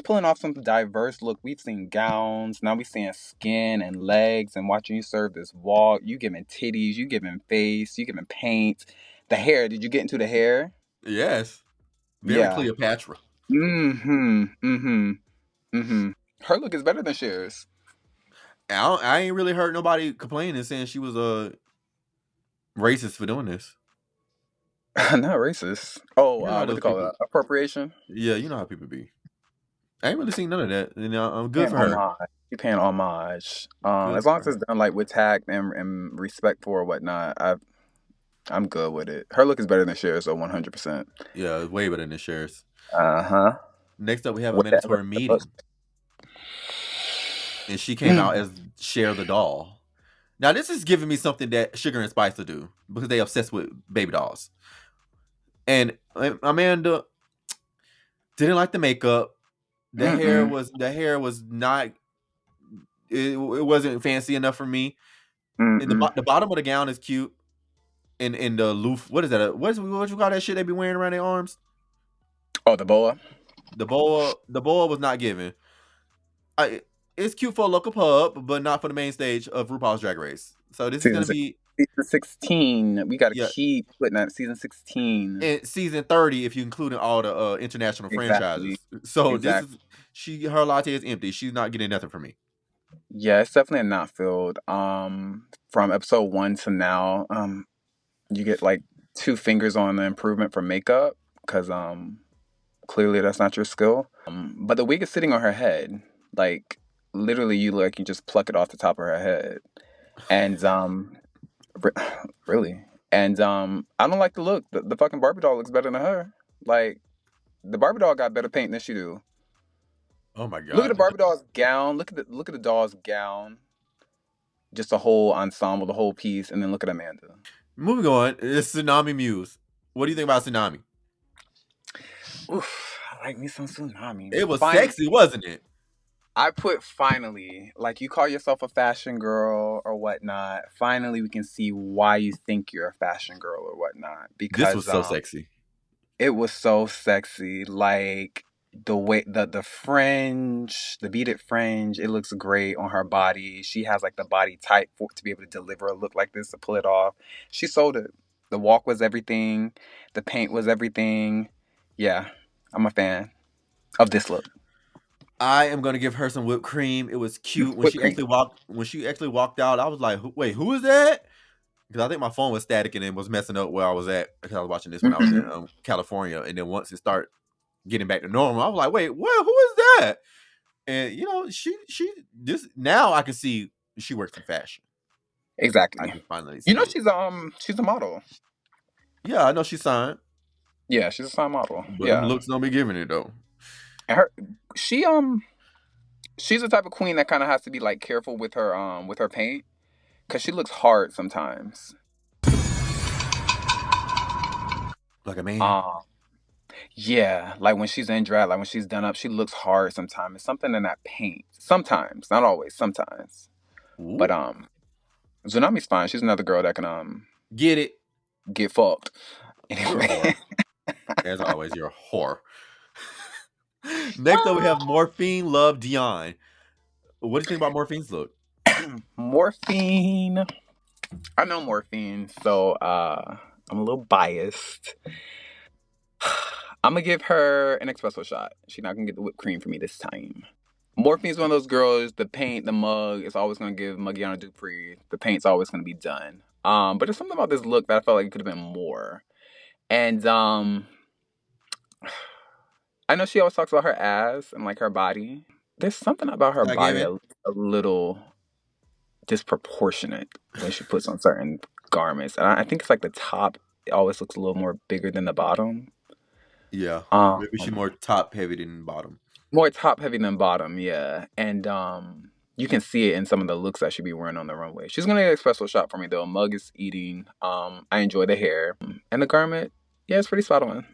pulling off some diverse look. We've seen gowns, now we're seeing skin and legs, and watching you serve this walk. You giving titties, you giving face, you giving paint. The hair, did you get into the hair? Yes. Very Yeah. Cleopatra. Mm-hmm. Mm-hmm. Mm-hmm. Her look is better than Cher's. I ain't really heard nobody complaining and saying she was a racist for doing this. Not racist. Oh, You know how what those they call people. it? Appropriation? Yeah, you know how people be. I ain't really seen none of that. You know, I'm good Paying for her. homage. You paying homage. Good As long for as it's her. done like with tact and respect for or whatnot, I'm good with it. Her look is better than Cher's, so 100%. Yeah, it's way better than Cher's. Uh-huh. Next up, we have a What that mandatory meeting, and she came out as Cher the doll. Now, this is giving me something that Sugar and Spice will do because they obsessed with baby dolls. And Amanda didn't like the makeup. The hair was not. It wasn't fancy enough for me. And the bottom of the gown is cute. And the loof, what is that? What you call that shit they be wearing around their arms? Oh, the boa? The boa was not given. It's cute for a local pub, but not for the main stage of RuPaul's Drag Race. So this is gonna be Season 16. We gotta yeah, keep putting that season 16. and season 30 if you include all the international Exactly. franchises. So Exactly. her latte is empty. She's not getting nothing from me. Yeah, it's definitely a not filled. From episode 1 to now, you get like 2 fingers on the improvement for makeup because clearly that's not your skill. But the wig is sitting on her head, like literally, you just pluck it off the top of her head, and really, and I don't like the look. The fucking Barbie doll looks better than her. Like the Barbie doll got better paint than she do. Oh my god! Look at the Barbie doll's gown. Look at the doll's gown. Just the whole ensemble, the whole piece, and then look at Amanda. Moving on, it's Tsunami Muse. What do you think about Tsunami? Oof, I like me some Tsunami. It was sexy, wasn't it? I put finally, like you call yourself a fashion girl or whatnot. Finally, we can see why you think you're a fashion girl or whatnot. Because This was so sexy. It was so sexy. Like the way the fringe, the beaded fringe, it looks great on her body. She has like the body type to be able to deliver a look like this, to pull it off. She sold it. The walk was everything. The paint was everything. Yeah, I'm a fan of this look. I am gonna give her some whipped cream. It was cute when she actually walked out. I was like, "Wait, who is that?" Because I think my phone was static and it was messing up where I was at. Because I was watching this when I was in California, and then once it started getting back to normal, I was like, "Wait, what? Who is that?" And you know, she this now I can see she works in fashion. Exactly. I can finally see. You know, it. she's a model. Yeah, I know she's signed. Yeah, she's a signed model. But yeah, them looks don't be giving it though. and she's the type of queen that kind of has to be like careful with her paint because she looks hard sometimes. Like a man. Yeah, like when she's in drag, like when she's done up, she looks hard sometimes. It's something in that paint. Sometimes, not always, sometimes. Ooh. But Tsunami's fine. She's another girl that can get fucked. Anyway. As always, you're a whore. Next up, we have Morphine Love Dion. What do you think about Morphine's look? Morphine. I know Morphine, so I'm a little biased. I'm gonna give her an espresso shot. She's not gonna get the whipped cream for me this time. Morphine's one of those girls, the paint, the mug is always gonna give Magiana Dupree. The paint's always gonna be done. But there's something about this look that I felt like it could have been more. And I know she always talks about her ass and like her body. There's something about her body that looks a little disproportionate when she puts on certain garments. And I think it's like the top always looks a little more bigger than the bottom. Yeah, Um, maybe she's more top heavy than bottom. more top heavy than bottom, yeah. And you can see it in some of the looks that she be wearing on the runway. She's gonna get a special shot for me though. Mug is eating. I enjoy the hair and the garment. Yeah, it's pretty spot on.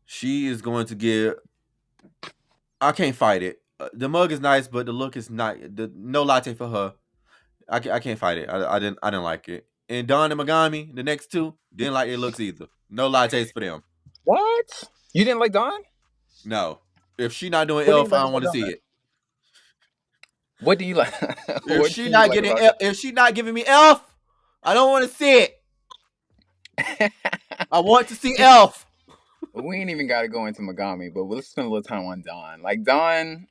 She is going to get. I can't fight it. The mug is nice, but the look is not. No latte for her. I can't fight it. I didn't like it. And Dawn and Megami, the next two, didn't like their looks either. No lattes for them. What? You didn't like Dawn? No. If she not doing What do you Elf, I like don't want to about see Dawn? it. What do you like? If What she do you not like getting about Elf, if she not giving me Elf, I don't want to see it. Dawn? I want to see Elf. We ain't even got to go into Megami, but let's spend a little time on Dawn. Like Dawn,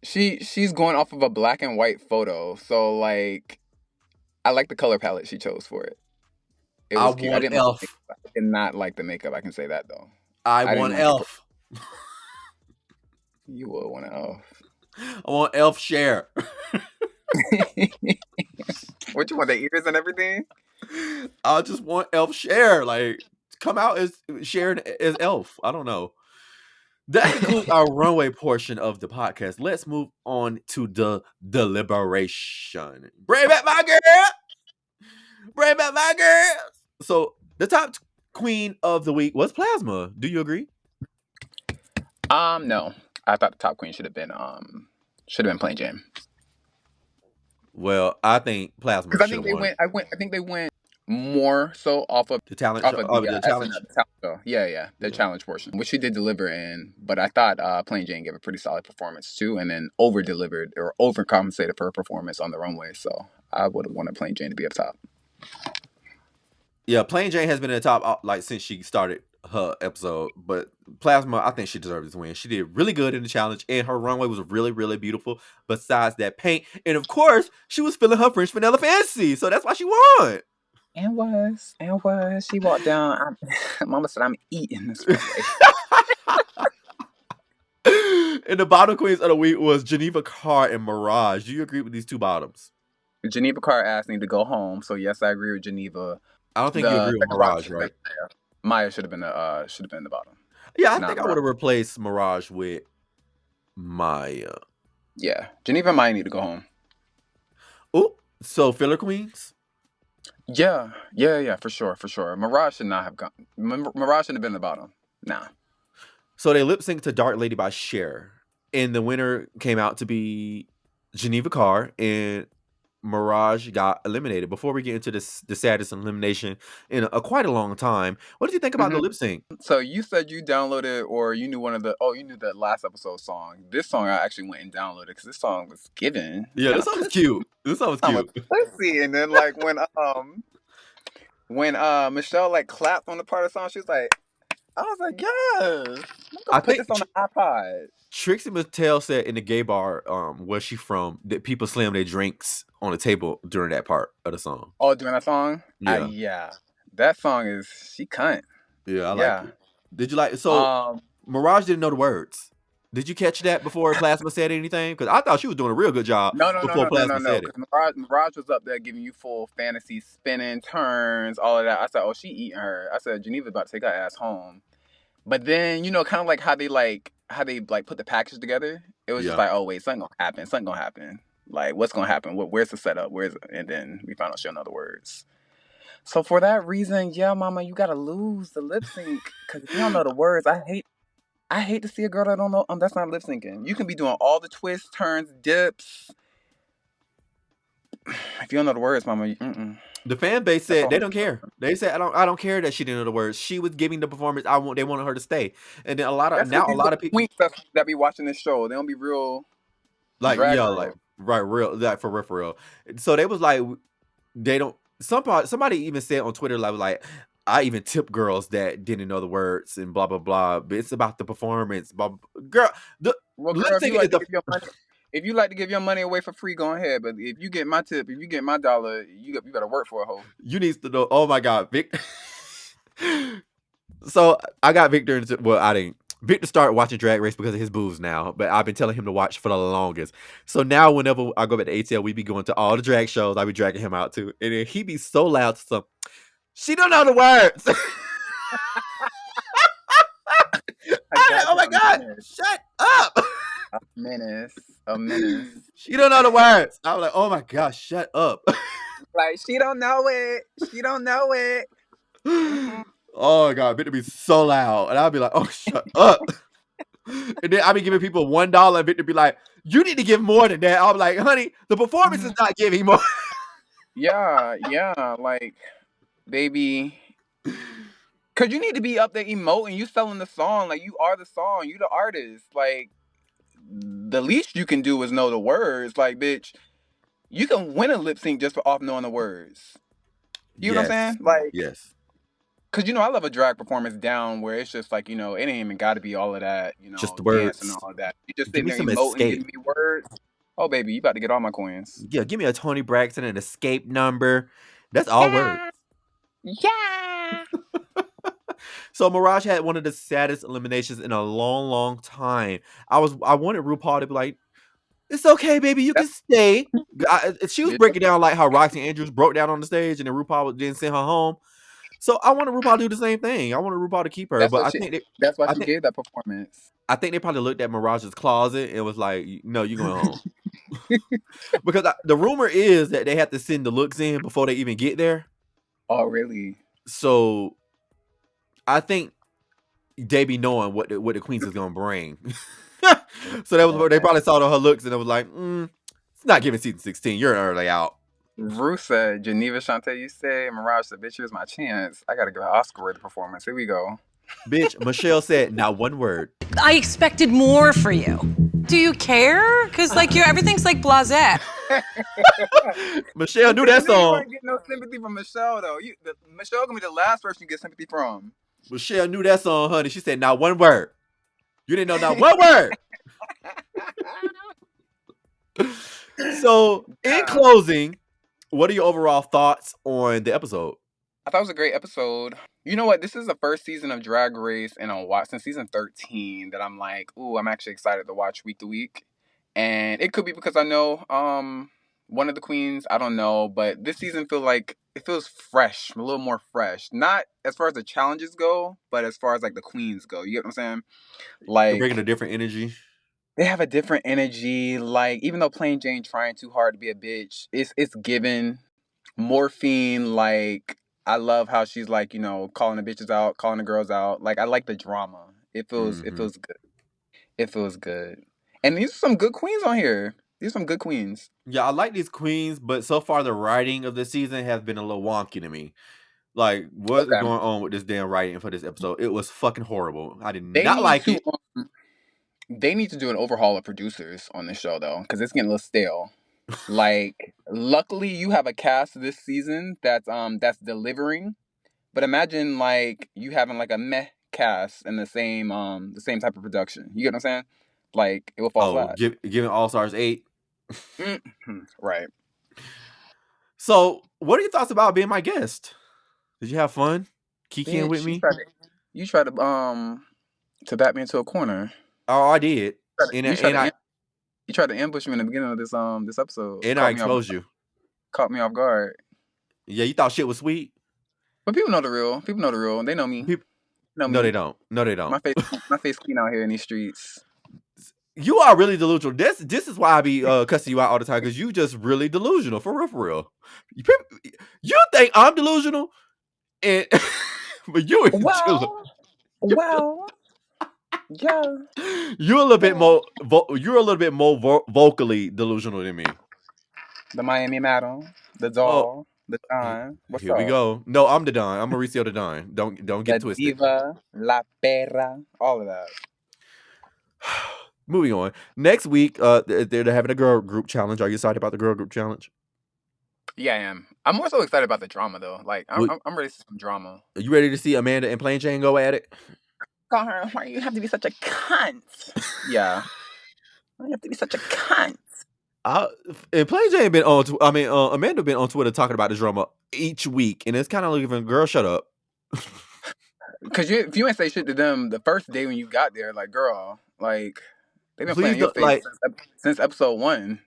she's going off of a black and white photo, so like I like the color palette she chose for it. It I was cute. want Elf. I did not like the makeup. I can say that though. I didn't want like Elf. You would want to Elf. I want Elf share. What you want, the ears and everything? I just want Elf share. Like, come out as shared as Elf. I don't know. That concludes our runway portion of the podcast. Let's move on to the deliberation. Bring back my girl. Bring back my girl. So the top queen of the week was Plasma. Do you agree? No. I thought the top queen should have been Plain Jane. Well, I think Plasma Because I should think have they won. went. I think they went more so off of The talent off show. of Oh, the the challenge. SNL, the talent show. Yeah, the challenge portion, which she did deliver in. But I thought Plain Jane gave a pretty solid performance too, and then over delivered or overcompensated for her performance on the runway. So I would have wanted Plain Jane to be up top. Yeah, Plain Jane has been in the top like since she started her episode, but Plasma, I think she deserves this win. She did really good in the challenge, and her runway was really, really beautiful. Besides that paint, and of course, she was feeling her French vanilla fantasy, so that's why she won. And was she walked down? Mama said, "I'm eating this runway." And the bottom queens of the week was Geneva Carr and Mirage. Do you agree with these two bottoms? Geneva Carr asked me to go home, so yes, I agree with Geneva. I don't think you agree with second bottom Mirage, should have right? been Maya. should have been the bottom. Yeah, I Not think I Mirage. would have replaced Mirage with Maya. Yeah, Geneva and Maya need to go home. Oh, so filler queens? Yeah, for sure. Mirage should not have gone. Mirage should have been the bottom. Nah. So they lip synced to Dark Lady by Cher, and the winner came out to be Geneva Carr, and Mirage got eliminated. Before we get into the saddest elimination in quite a long time, what did you think about the lip sync? So you said you downloaded, or you knew you knew that last episode song. This song I actually went and downloaded because this song was given. Yeah, this song was cute. This song was cute. Pussy. And then like when Michelle like clapped on the part of the song, she was like, I was like, yes. I Put think this on the iPod. Trixie Mattel said in the gay bar, where she from, that people slam their drinks on the table during that part of the song. Oh, during that song? Yeah. Yeah. That song is, she cunt. Yeah, I like it. Did you like, so Mirage didn't know the words. Did you catch that before Plasma said anything? Because I thought she was doing a real good job before Plasma said it. Mirage was up there giving you full fantasy spinning turns, all of that. I said, oh, she eating her. I said, Geneva's about to take her ass home. But then, kind of like how they put the package together. It was just like, oh wait, something gonna happen. Like, what's gonna happen? Where's the setup? And then we found out she don't know the words. So for that reason, yeah, mama, you gotta lose the lip sync because if you don't know the words, I hate to see a girl that don't know. That's not lip syncing. You can be doing all the twists, turns, dips. If you don't know the words, mama, The fan base said they don't care. They said I don't care that she didn't know the words. She was giving the performance. They wanted her to stay. And then a lot of people that be watching this show, they don't be real. Like real, like for real. So they was like, they don't. Somebody even said on Twitter like I even tip girls that didn't know the words and blah blah blah. But it's about the performance. Girl, if you like to give your money away for free, go ahead. But if you get my tip, if you get my dollar, you better work for a hoe. You need to know. Oh my God, Vic. So I got Victor. Well, I didn't. Victor started watching Drag Race because of his boobs now, but I've been telling him to watch for the longest. So now whenever I go back to ATL, we be going to all the drag shows. I be dragging him out too, and then he be so loud. So she don't know the words. my God, shut up. A menace. She don't know the words. I was like, oh my God, shut up. Like, she don't know it. Oh my God, it to be so loud. And I'll be like, oh, shut up. And then I'll be giving people $1 and Victor be like, you need to give more than that. I'll be like, honey, the performance is not giving more. Yeah, like, baby, because you need to be up there emoting. You selling the song. Like, you are the song. You the artist. Like, the least you can do is know the words. Like, bitch, you can win a lip sync just for off knowing the words. You know what I'm saying? Like, yes. because, I love a drag performance down where it's just like, it ain't even got to be all of that, just the dance words and all of that. You just give sitting me there some emoting, escape. giving me words. Oh, baby, you about to get all my coins. Yeah, give me a Tony Braxton and escape number. That's all words. Yeah. So Mirage had one of the saddest eliminations in a long, long time. I wanted RuPaul to be like, it's okay, baby, you can stay. She was breaking down like how Roxy Andrews broke down on the stage and then RuPaul didn't send her home. So I wanted RuPaul to do the same thing. I wanted RuPaul to keep her, but that's why she gave that performance. I think they probably looked at Mirage's closet and was like, no, you're going home. Because the rumor is that they have to send the looks in before they even get there. Oh, really? So I think they be knowing what the Queens is gonna bring. So they probably saw her looks and it was like, it's not giving season 16. You're early out. Rue said, Geneva Shantae, you say, Mirage said, bitch, here's my chance. I gotta give an Oscar-worthy performance. Here we go. Bitch, Michelle said, not one word. I expected more for you. Do you care? Because everything's like blasé. Michelle knew that song. You ain't getting no sympathy from Michelle though. Michelle gonna be the last person you get sympathy from. Michelle knew that song, honey. She said, not one word. You didn't know not one word. So, in closing, what are your overall thoughts on the episode? I thought it was a great episode. You know what? This is the first season of Drag Race and since season 13 that I'm like, ooh, I'm actually excited to watch week to week. And it could be because I know one of the queens, I don't know, but this season feels fresh, a little more fresh. Not as far as the challenges go, but as far as like the queens go. You get what I'm saying? Like, they're bringing a different energy. They have a different energy. Like, even though Plain Jane trying too hard to be a bitch, it's given. Morphine, like, I love how she's like, calling the bitches out, calling the girls out. Like, I like the drama. It feels good. It feels good. And these are some good queens on here. These are some good queens. Yeah, I like these queens, but so far the writing of the season has been a little wonky to me. Like, what's going on with this damn writing for this episode? It was fucking horrible. I did not like it. They need to do an overhaul of producers on this show, though, because it's getting a little stale. Like, luckily you have a cast this season that's delivering, but imagine like you having like a meh cast in the same type of production. You get what I'm saying? Like, it will fall flat. Giving All Stars 8. Right. So, what are your thoughts about being my guest? Did you have fun kikiing with me? You tried to back me into a corner. Oh, I did. You tried to ambush me in the beginning of this episode. And I exposed you. Caught me off guard. Yeah, you thought shit was sweet. But people know the real. People know the real. They know me. No, they don't. No, they don't. My face clean out here in these streets. You are really delusional. This is why I be cussing you out all the time, because you just really delusional, for real, for real. You think I'm delusional, and but you ain't well, yeah. You're a little bit more. You're a little bit more vocally delusional than me. The Miami Madam, the doll, the Don. Here we go. No, I'm the Don. I'm Mauricio the Don. Don't get twisted. Diva, La Perra, all of that. Moving on. Next week, they're having a girl group challenge. Are you excited about the girl group challenge? Yeah, I am. I'm more so excited about the drama, though. Like, I'm ready to see some drama. Are you ready to see Amanda and Plain Jane go at it? Call her, why you have to be such a cunt? Yeah. Why you have to be such a cunt? And Plain Jane been on. Amanda been on Twitter talking about the drama each week, and it's kind of like, girl, shut up. Because if you ain't say shit to them the first day when you got there, like, girl, like, they've been playing your face since episode 1.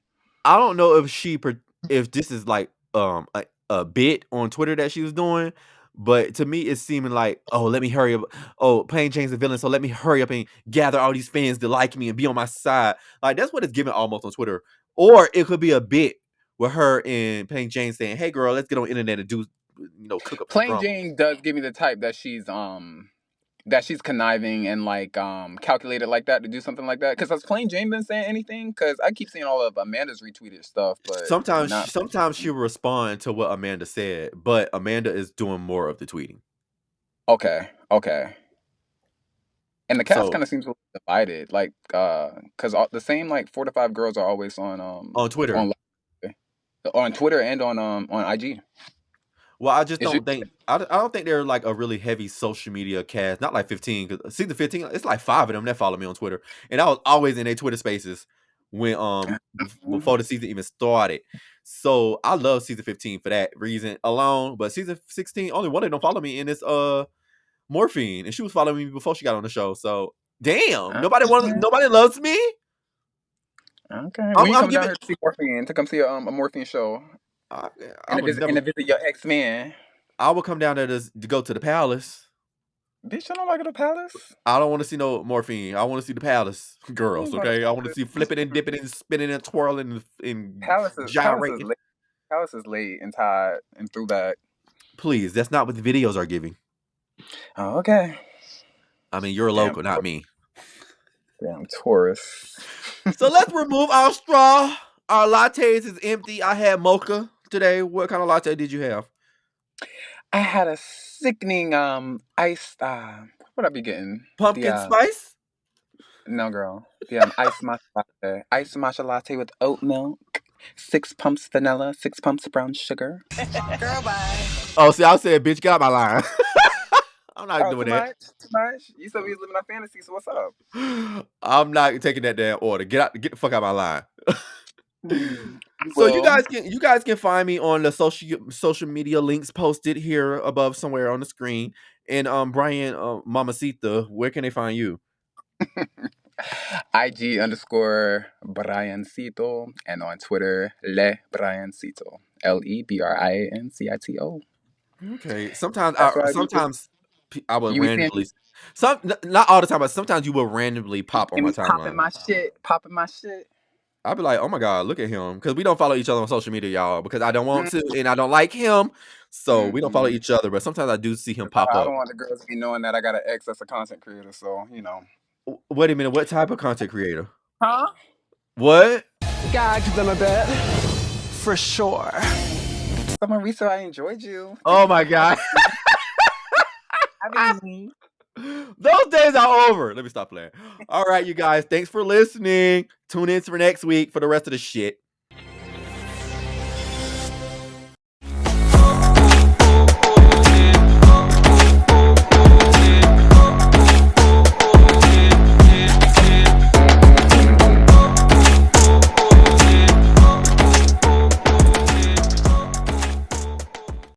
I don't know if this is like a bit on Twitter that she was doing, But to me, it's seeming like, oh, let me hurry up. Oh, Plain Jane's the villain, so let me hurry up and gather all these fans to like me and be on my side. Like that's what it's giving almost on Twitter. Or it could be a bit with her and Plain Jane saying, "Hey, girl, let's get on the internet and do, cook up some Plain drama." Jane does give me the type that she's conniving and like calculated like that to do something like that. Because has Plain Jane been saying anything? Because I keep seeing all of Amanda's retweeted stuff, but not. Sometimes she'll respond to what Amanda said, but Amanda is doing more of the tweeting. Okay. And the cast So kind of seems a little divided, like, because the same like 4 to 5 girls are always on Twitter. on Twitter and on IG. Well, I just Is don't it? think I don't think they're like a really heavy social media cast. Not like 15, because season 15, it's like 5 of them that follow me on Twitter, and I was always in their Twitter spaces when before the season even started. So I love season 15 for that reason alone. But season 16, only one of them follow me, and it's Morphine, and she was following me before she got on the show. So damn, nobody loves me. Okay, when you I'm come down giving. here to see Morphine, to come see a Morphine show, I and would never. to visit your ex-man. I would come down there to go to the palace. Bitch, you don't like the palace? I don't want to see no Morphine. I want to see the palace girls. You want Okay, I want to the see flipping and dipping and spinning and twirling and palace is gyrating. late. Palace is late and tied and threw back. Please, that's not what the videos are giving. Oh, okay. I mean, you're a local, not me. Damn Taurus. So let's remove our straw. Our lattes is empty. I had mocha today. What kind of latte did you have? I had a sickening iced what I be getting? Pumpkin spice? No, girl. The iced matcha latte. Iced matcha latte with oat milk, 6 pumps vanilla, 6 pumps brown sugar. Girl, bye. Oh, see, I said, bitch, get out my line. I'm not Oh, doing too that. much? Too much? You said we was living our fantasy, so what's up? I'm not taking that damn order. Get the fuck out of my line. So Well, you guys can find me on the social media links posted here above somewhere on the screen. And Brian Mamacita, where can they find you? IG_Briancito and on Twitter Le Briancito. LeBriancito. Okay. Sometimes That's what I be doing. I would You be seeing randomly not all the time, but sometimes you will randomly pop on my me popping timeline. my shit. I'll be like, oh my God, look at him. Because we don't follow each other on social media, y'all, because I don't want to and I don't like him. So we don't follow each other. But sometimes I do see him pop I up. don't want the girls to be knowing that I got an ex that's a content creator, so you know. Wait a minute, what type of content creator? Huh? What? Gagged them a bit. For sure. So Marisa, I enjoyed you. Oh my God. Having me. Those days are over. Let me stop playing. All right, you guys. Thanks for listening. Tune in for next week for the rest of the shit.